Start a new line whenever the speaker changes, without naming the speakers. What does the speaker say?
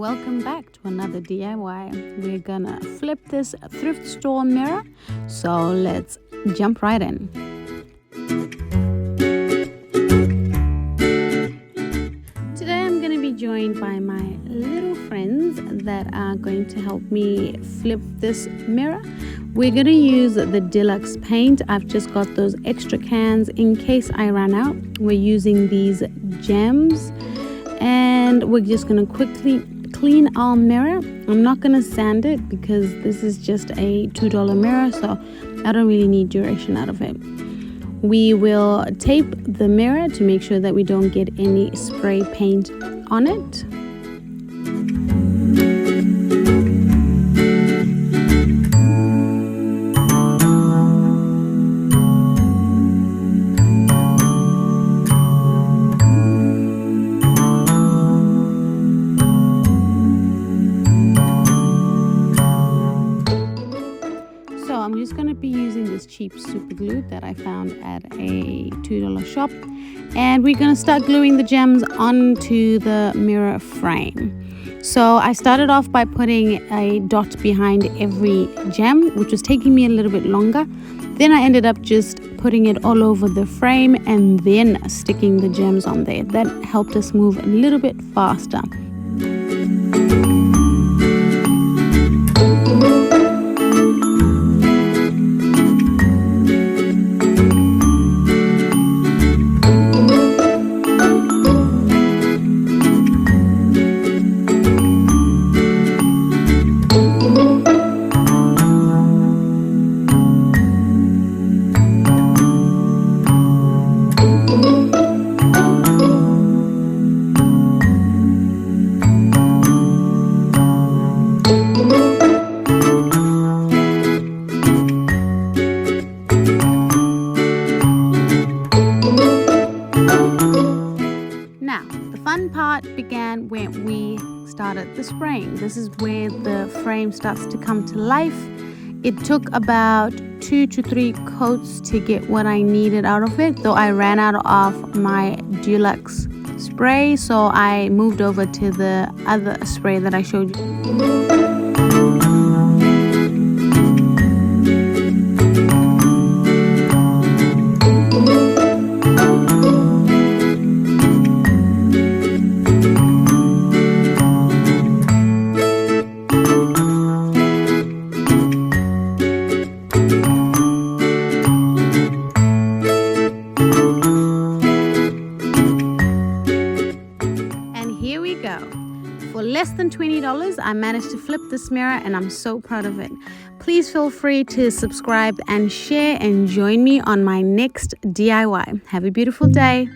welcome back to another DIY. We're gonna flip this thrift store mirror, so let's jump right in. Today I'm gonna be joined by my little friends that are going to help me flip this mirror. We're gonna use the deluxe paint. I've just got those extra cans in case I run out. We're using these gems and we're just gonna quickly clean our mirror. I'm not gonna sand it because this is just a $2 mirror, so I don't really need duration out of it. We will tape the mirror to make sure that we don't get any spray paint on it. I'm just going to be using this cheap super glue that I found at a $2 shop, and we're going to start gluing the gems onto the mirror frame. So I started off by putting a dot behind every gem, which was taking me a little bit longer. Then I ended up just putting it all over the frame and then sticking the gems on there. That helped us move a little bit faster. Fun part began when we started the spraying. This is where the frame starts to come to life. It took about 2 to 3 coats to get what I needed out of it, though I ran out of my deluxe spray, so I moved over to the other spray that I showed you. For less than $20, I managed to flip this mirror and I'm so proud of it. Please feel free to subscribe and share and join me on my next DIY. Have a beautiful day.